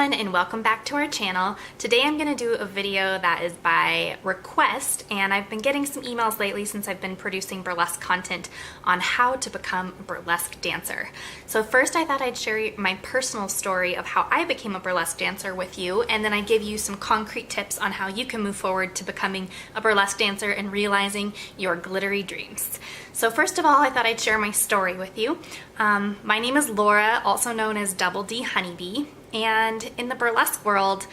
everyone, and welcome back to our channel. Today I'm going to do a video that is by request, and I've been getting some emails lately since I've been producing burlesque content on how to become a burlesque dancer. So first I thought I'd share my personal story of how I became a burlesque dancer with you, and then I give you some concrete tips on how you can move forward to becoming a burlesque dancer and realizing your glittery dreams. So first of all, I thought I'd share my story with you. My name is Laura, also known as Double D Honeybee, and in the burlesque world,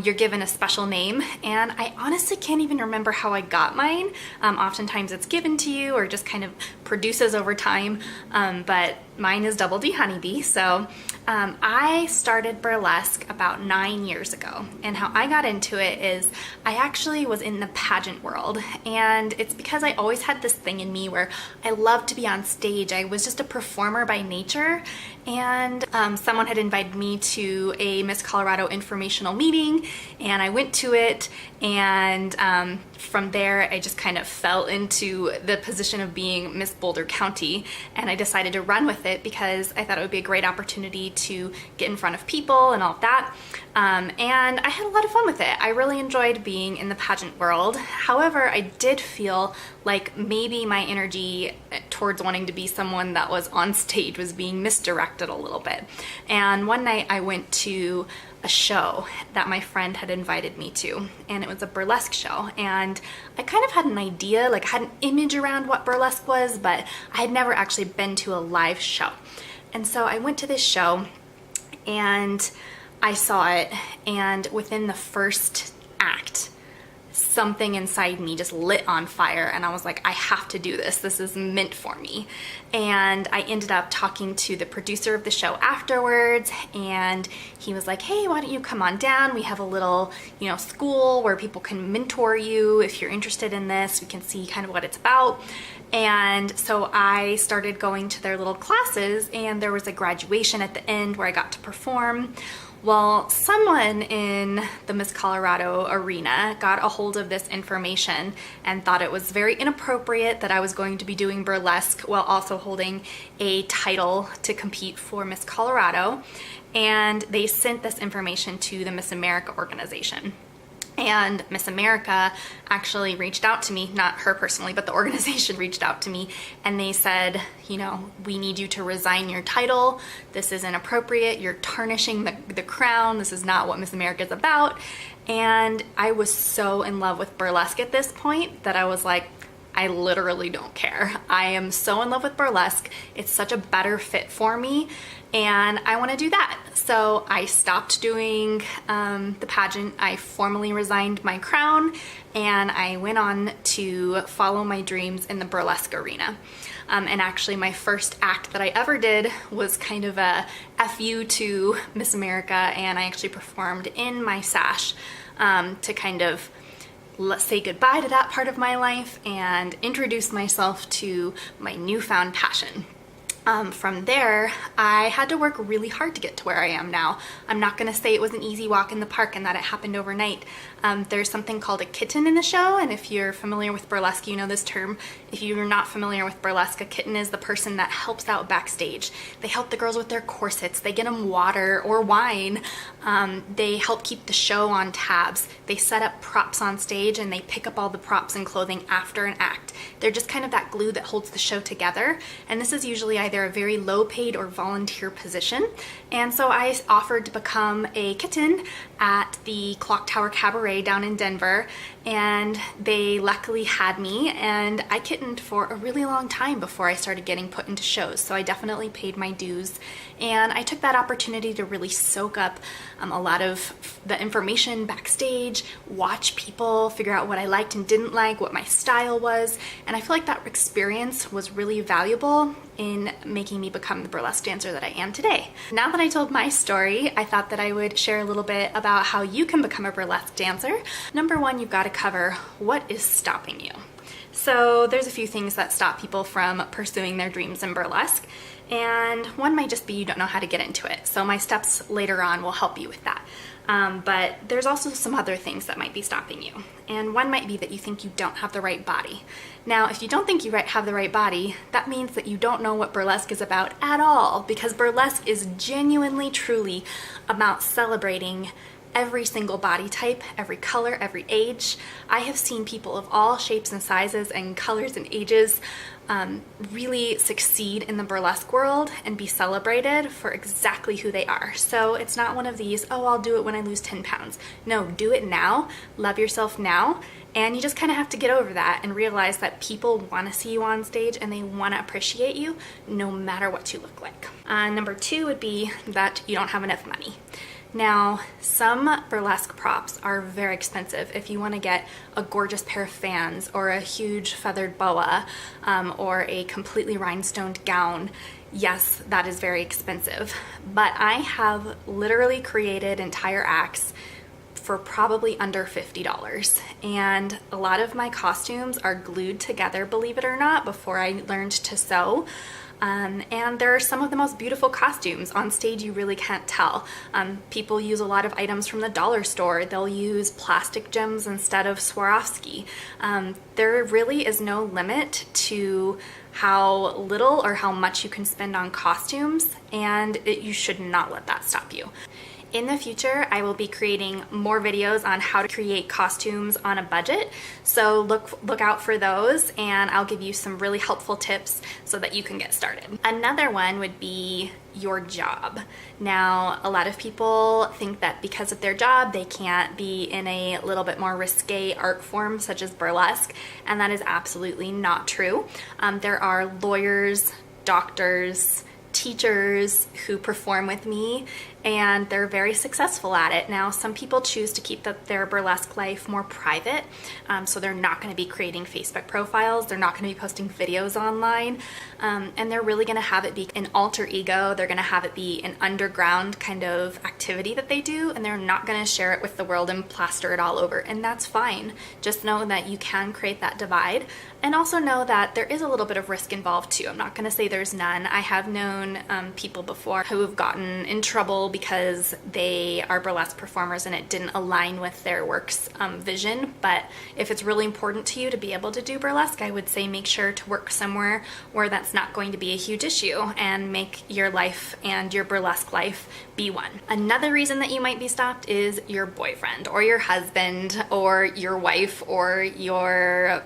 you're given a special name, and I honestly can't even remember how I got mine. Oftentimes it's given to you or just kind of produces over time, but mine is Double D Honeybee. So I started burlesque about 9 years ago, and how I got into it is I actually was in the pageant world, and it's because I always had this thing in me where I loved to be on stage. I was just a performer by nature, and someone had invited me to a Miss Colorado informational meeting, and I went to it, and from there I just kind of fell into the position of being Miss Boulder County, and I decided to run with it because I thought it would be a great opportunity to get in front of people and all of that, and I had a lot of fun with it. I really enjoyed being in the pageant world. However, I did feel like maybe my energy towards wanting to be someone that was on stage was being misdirected a little bit. And one night I went to a show that my friend had invited me to, and it was a burlesque show, and I kind of had an idea, like I had an image around what burlesque was, but I had never actually been to a live show. And so I went to this show and I saw it, and within the first act, something inside me just lit on fire, and I was like, I have to do this. This is meant for me. And I ended up talking to the producer of the show afterwards, and he was like, hey, why don't you come on down? We have a little, school where people can mentor you. If you're interested in this, we can see kind of what it's about. And so I started going to their little classes, and there was a graduation at the end where I got to perform. Well, someone in the Miss Colorado arena got a hold of this information and thought it was very inappropriate that I was going to be doing burlesque while also holding a title to compete for Miss Colorado, and they sent this information to the Miss America organization. And Miss America actually reached out to me, not her personally, but the organization reached out to me, and they said, we need you to resign your title. This is inappropriate. You're tarnishing the crown. This is not what Miss America is about. And I was so in love with burlesque at this point that I was like, I literally don't care. I am so in love with burlesque. It's such a better fit for me, and I want to do that. So I stopped doing the pageant. I formally resigned my crown, and I went on to follow my dreams in the burlesque arena. And actually my first act that I ever did was kind of a FU to Miss America, and I actually performed in my sash to kind of say goodbye to that part of my life and introduce myself to my newfound passion. From there, I had to work really hard to get to where I am now. I'm not gonna say it was an easy walk in the park and that it happened overnight. There's something called a kitten in the show, and if you're familiar with burlesque, you know this term. If you're not familiar with burlesque, a kitten is the person that helps out backstage. They help the girls with their corsets, they get them water or wine, they help keep the show on tabs, they set up props on stage, and they pick up all the props and clothing after an act. They're just kind of that glue that holds the show together, and this is usually either a very low paid or volunteer position. And so I offered to become a kitten at the Clock Tower Cabaret down in Denver, and they luckily had me, and I kittened for a really long time before I started getting put into shows, so I definitely paid my dues, and I took that opportunity to really soak up a lot of the information backstage, watch people, figure out what I liked and didn't like, what my style was, and I feel like that experience was really valuable in making me become the burlesque dancer that I am today. Now that I told my story, I thought that I would share a little bit about how you can become a burlesque dancer. Number one, you've got to cover what is stopping you. So there's a few things that stop people from pursuing their dreams in burlesque, and one might just be you don't know how to get into it. So my steps later on will help you with that. But there's also some other things that might be stopping you. And one might be that you think you don't have the right body. Now, if you don't think you have the right body, that means that you don't know what burlesque is about at all, because burlesque is genuinely, truly about celebrating every single body type, every color, every age. I have seen people of all shapes and sizes and colors and ages really succeed in the burlesque world and be celebrated for exactly who they are. So it's not one of these, oh, I'll do it when I lose 10 pounds. No, do it now, love yourself now, and you just kind of have to get over that and realize that people want to see you on stage and they want to appreciate you no matter what you look like. Number 2 would be that you don't have enough money. Now, some burlesque props are very expensive. If you want to get a gorgeous pair of fans or a huge feathered boa or a completely rhinestoned gown, yes, that is very expensive. But I have literally created entire acts for probably under $50. And a lot of my costumes are glued together, believe it or not, before I learned to sew. And there are some of the most beautiful costumes. On stage, you really can't tell. People use a lot of items from the dollar store. They'll use plastic gems instead of Swarovski. There really is no limit to how little or how much you can spend on costumes, and you should not let that stop you. In the future, I will be creating more videos on how to create costumes on a budget, so look out for those, and I'll give you some really helpful tips so that you can get started. Another one would be your job. Now, a lot of people think that because of their job, they can't be in a little bit more risque art form such as burlesque, and that is absolutely not true. There are lawyers, doctors, teachers who perform with me, and they're very successful at it. Now, some people choose to keep their burlesque life more private, so they're not going to be creating Facebook profiles, they're not going to be posting videos online, and they're really going to have it be an alter ego. They're going to have it be an underground kind of activity that they do, and they're not going to share it with the world and plaster it all over, and that's fine. Just know that you can create that divide, and also know that there is a little bit of risk involved too. I'm not going to say there's none. I have known people before who have gotten in trouble because they are burlesque performers and it didn't align with their work's vision. But if it's really important to you to be able to do burlesque, I would say make sure to work somewhere where that's not going to be a huge issue, and make your life and your burlesque life be one. Another reason that you might be stopped is your boyfriend or your husband or your wife or your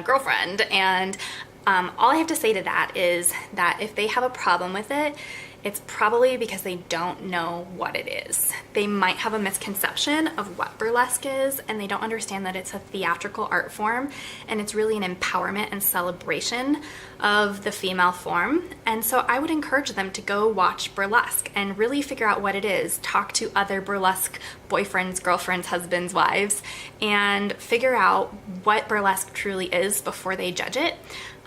girlfriend. And all I have to say to that is that if they have a problem with it, it's probably because they don't know what it is. They might have a misconception of what burlesque is, and they don't understand that it's a theatrical art form, and it's really an empowerment and celebration of the female form. And so I would encourage them to go watch burlesque and really figure out what it is. Talk to other burlesque boyfriends, girlfriends, husbands, wives, and figure out what burlesque truly is before they judge it.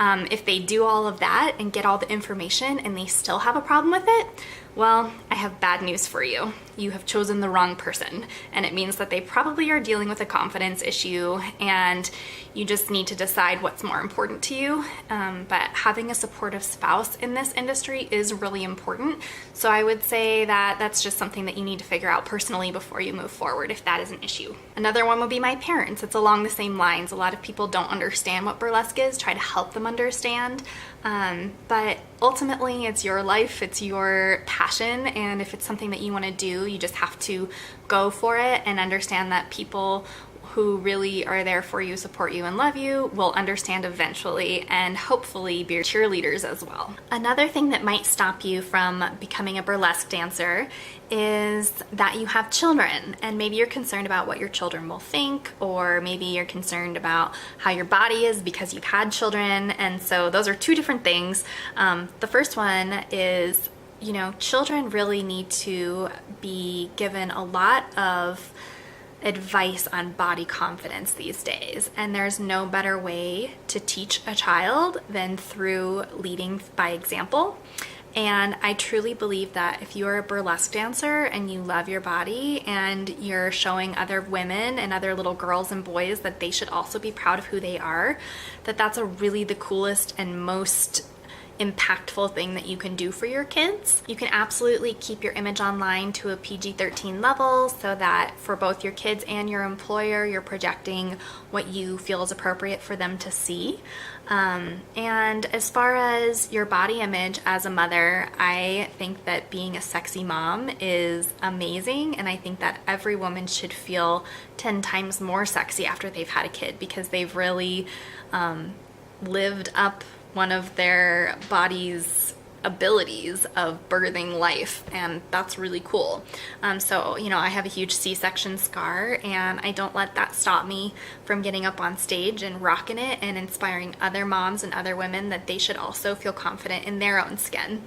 If they do all of that and get all the information and they still have a problem with it, well, I have bad news for you. You have chosen the wrong person, and it means that they probably are dealing with a confidence issue, and you just need to decide what's more important to you. But having a supportive spouse in this industry is really important. So I would say that that's just something that you need to figure out personally before you move forward, if that is an issue. Another one would be my parents. It's along the same lines. A lot of people don't understand what burlesque is, try to help them understand. But ultimately it's your life, it's your passion, and if it's something that you want to do, you just have to go for it and understand that people who really are there for you, support you, and love you will understand eventually, and hopefully be your cheerleaders as well. Another thing that might stop you from becoming a burlesque dancer is that you have children, and maybe you're concerned about what your children will think, or maybe you're concerned about how your body is because you've had children. And so those are two different things. The first one is, children really need to be given a lot of advice on body confidence these days, and there's no better way to teach a child than through leading by example. And I truly believe that if you're a burlesque dancer and you love your body and you're showing other women and other little girls and boys that they should also be proud of who they are, that that's really the coolest and most impactful thing that you can do for your kids. You can absolutely keep your image online to a PG-13 level so that for both your kids and your employer, you're projecting what you feel is appropriate for them to see. And as far as your body image as a mother, I think that being a sexy mom is amazing, and I think that every woman should feel 10 times more sexy after they've had a kid, because they've really lived up one of their body's abilities of birthing life, and that's really cool. So, you know, I have a huge C-section scar, and I don't let that stop me from getting up on stage and rocking it and inspiring other moms and other women that they should also feel confident in their own skin.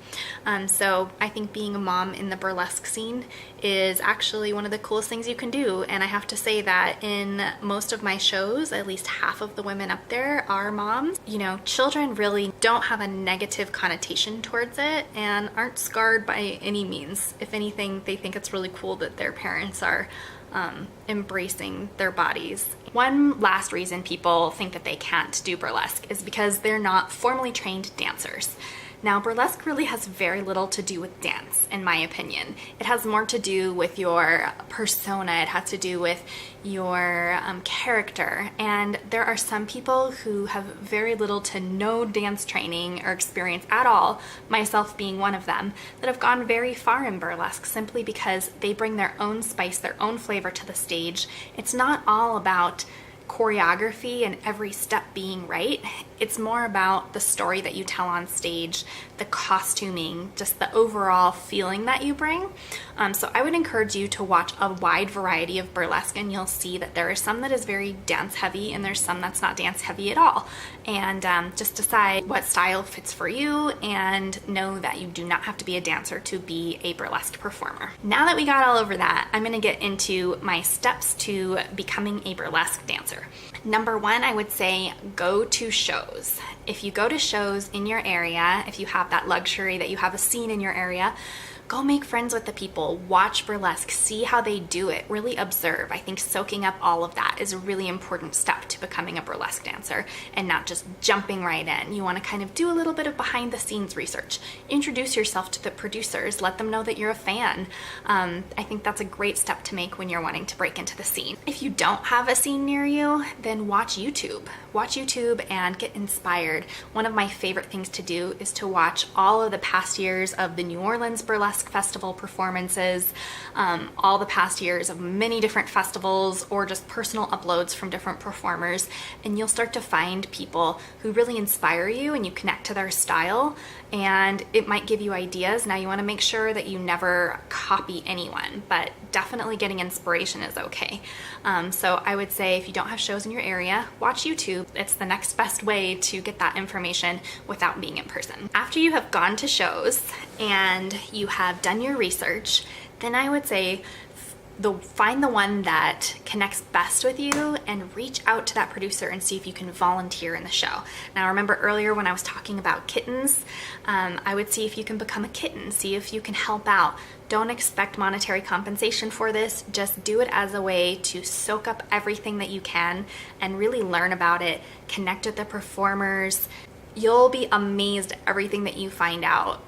So I think being a mom in the burlesque scene is actually one of the coolest things you can do, and I have to say that in most of my shows, at least half of the women up there are moms. You know, children really don't have a negative connotation towards it and aren't scarred by any means. If anything, they think it's really cool that their parents are embracing their bodies. One last reason people think that they can't do burlesque is because they're not formally trained dancers. Now, burlesque really has very little to do with dance, in my opinion. It has more to do with your persona. It has to do with your character. And there are some people who have very little to no dance training or experience at all, myself being one of them, that have gone very far in burlesque simply because they bring their own spice, their own flavor to the stage. It's not all about choreography and every step being right. It's more about the story that you tell on stage, the costuming, just the overall feeling that you bring. So I would encourage you to watch a wide variety of burlesque, and you'll see that there is some that is very dance heavy and there's some that's not dance heavy at all. And just decide what style fits for you, and know that you do not have to be a dancer to be a burlesque performer. Now that we got all over that, I'm going to get into my steps to becoming a burlesque dancer. Number one, I would say go to shows. If you go to shows in your area, if you have that luxury that you have a scene in your area, go make friends with the people, watch burlesque, see how they do it, really observe. I think soaking up all of that is a really important step to becoming a burlesque dancer, and not just jumping right in. You want to kind of do a little bit of behind the scenes research. Introduce yourself to the producers, let them know that you're a fan. I think that's a great step to make when you're wanting to break into the scene. If you don't have a scene near you, then watch YouTube. Watch YouTube and get inspired. One of my favorite things to do is to watch all of the past years of the New Orleans Burlesque Festival performances, all the past years of many different festivals, or just personal uploads from different performers, and you'll start to find people who really inspire you and you connect to their style, and it might give you ideas. Now, you want to make sure that you never copy anyone, but definitely getting inspiration is okay. So I would say if you don't have shows in your area, watch YouTube. It's the next best way to get that information without being in person. After you have gone to shows and you have done your research, then I would say find the one that connects best with you and reach out to that producer and see if you can volunteer in the show. Now, remember earlier when I was talking about kittens, I would see if you can become a kitten, see if you can help out. Don't expect monetary compensation for this. Just do it as a way to soak up everything that you can and really learn about it, connect with the performers. You'll be amazed at everything that you find out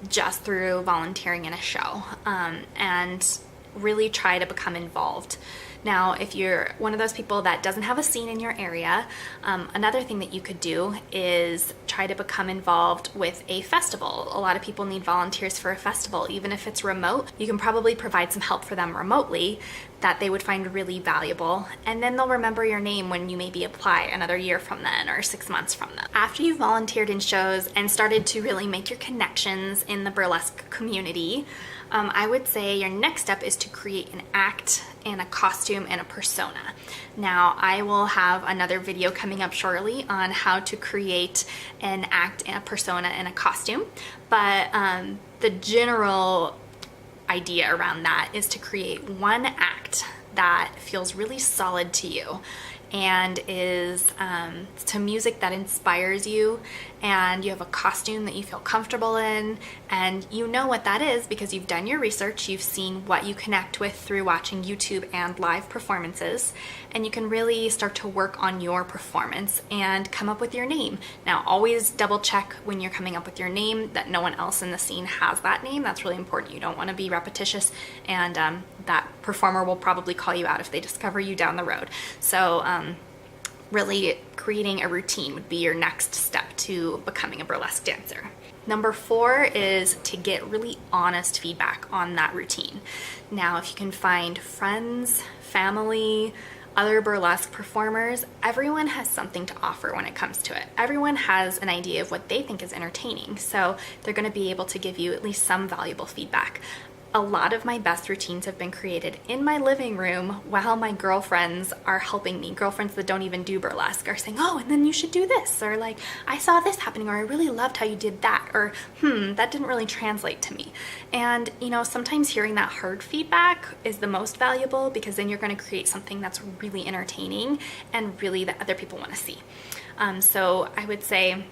just through volunteering in a show, and really try to become involved. Now, if you're one of those people that doesn't have a scene in your area, another thing that you could do is try to become involved with a festival. A lot of people need volunteers for a festival. Even if it's remote, you can probably provide some help for them remotely that they would find really valuable, and then they'll remember your name when you maybe apply another year from then or 6 months from then. After you've volunteered in shows and started to really make your connections in the burlesque community, I would say your next step is to create an act and a costume and a persona. Now, I will have another video coming up shortly on how to create an act and a persona and a costume, but the general idea around that is to create one act that feels really solid to you. and is to music that inspires you, and you have a costume that you feel comfortable in, and you know what that is because you've done your research, you've seen what you connect with through watching YouTube and live performances, and you can really start to work on your performance and come up with your name. Now, always double check when you're coming up with your name that no one else in the scene has that name. That's really important. You don't want to be repetitious, and that performer will probably call you out if they discover you down the road. So really creating a routine would be your next step to becoming a burlesque dancer. Number 4 is to get really honest feedback on that routine. Now, if you can find friends, family, other burlesque performers, everyone has something to offer when it comes to it. Everyone has an idea of what they think is entertaining, so they're going to be able to give you at least some valuable feedback. A lot of my best routines have been created in my living room while my girlfriends are helping me. Girlfriends that don't even do burlesque are saying, oh, and then you should do this, or like, I saw this happening, or I really loved how you did that, or that didn't really translate to me. And you know, sometimes hearing that hard feedback is the most valuable, because then you're going to create something that's really entertaining and really that other people want to see. So I would say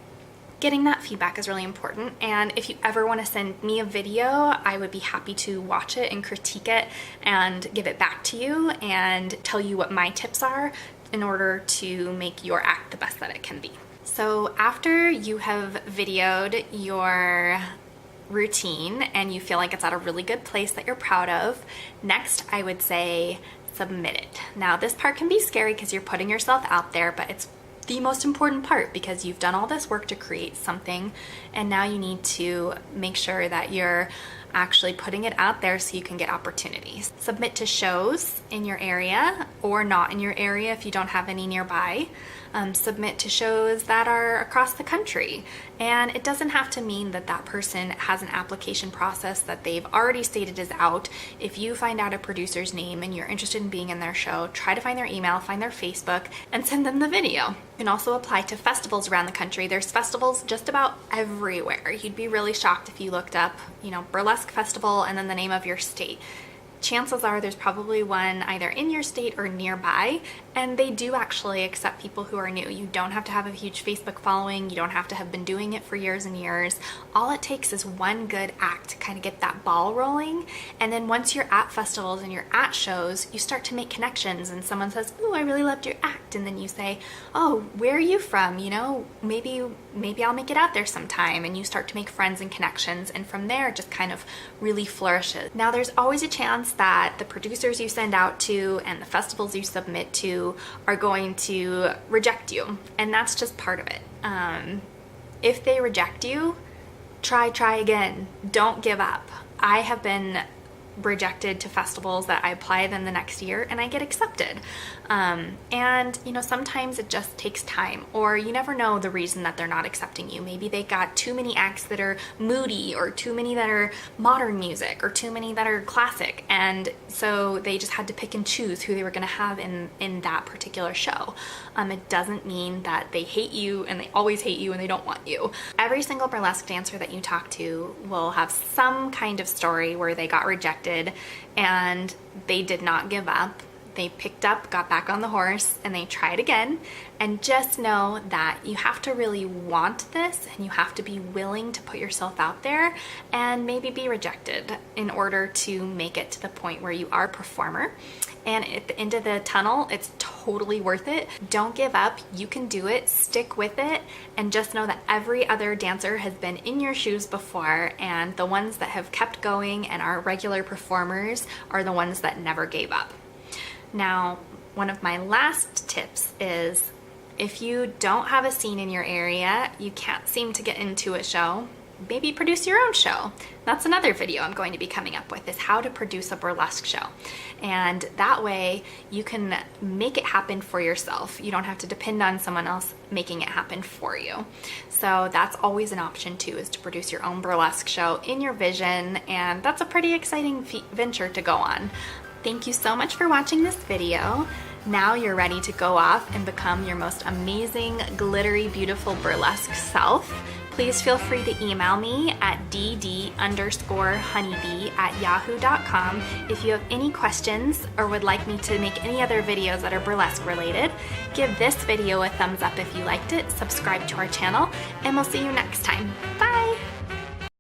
getting that feedback is really important, and if you ever want to send me a video, I would be happy to watch it and critique it and give it back to you and tell you what my tips are in order to make your act the best that it can be. So after you have videoed your routine and you feel like it's at a really good place that you're proud of, next I would say submit it. Now, this part can be scary because you're putting yourself out there, but it's the most important part because you've done all this work to create something, and now you need to make sure that you're actually putting it out there so you can get opportunities. Submit to shows in your area or not in your area if you don't have any nearby. Submit to shows that are across the country. And it doesn't have to mean that that person has an application process that they've already stated is out. If you find out a producer's name and you're interested in being in their show, try to find their email, find their Facebook, and send them the video. You can also apply to festivals around the country. There's festivals just about everywhere. You'd be really shocked if you looked up, you know, Burlesque Festival and then the name of your state. Chances are there's probably one either in your state or nearby, and they do actually accept people who are new. You don't have to have a huge Facebook following. You don't have to have been doing it for years and years. All it takes is one good act to kind of get that ball rolling, and then once you're at festivals and you're at shows, you start to make connections, and someone says, oh, I really loved your act, and then you say, oh, where are you from? You know, maybe I'll make it out there sometime, and you start to make friends and connections, and from there it just kind of really flourishes. Now, there's always a chance that the producers you send out to and the festivals you submit to are going to reject you, and that's just part of it. If they reject you, try again. Don't give up. I have been rejected to festivals that I apply then the next year and I get accepted. And you know, sometimes it just takes time, or you never know the reason that they're not accepting you. Maybe they got too many acts that are moody, or too many that are modern music, or too many that are classic, and so they just had to pick and choose who they were going to have in that particular show. It doesn't mean that they hate you and they always hate you and they don't want you. Every single burlesque dancer that you talk to will have some kind of story where they got rejected and they did not give up. They picked up, got back on the horse, and they tried again. And just know that you have to really want this, and you have to be willing to put yourself out there and maybe be rejected in order to make it to the point where you are a performer. And at the end of the tunnel, it's totally worth it. Don't give up. You can do it. Stick with it. And just know that every other dancer has been in your shoes before, and the ones that have kept going and are regular performers are the ones that never gave up. Now, one of my last tips is if you don't have a scene in your area, you can't seem to get into a show, maybe produce your own show. That's another video I'm going to be coming up with, is how to produce a burlesque show. And that way you can make it happen for yourself. You don't have to depend on someone else making it happen for you. So that's always an option too, is to produce your own burlesque show in your vision, and that's a pretty exciting venture to go on. Thank you so much for watching this video. Now you're ready to go off and become your most amazing, glittery, beautiful burlesque self. Please feel free to email me at dd_honeybee@yahoo.com if you have any questions or would like me to make any other videos that are burlesque related. Give this video a thumbs up if you liked it, subscribe to our channel, and we'll see you next time. Bye!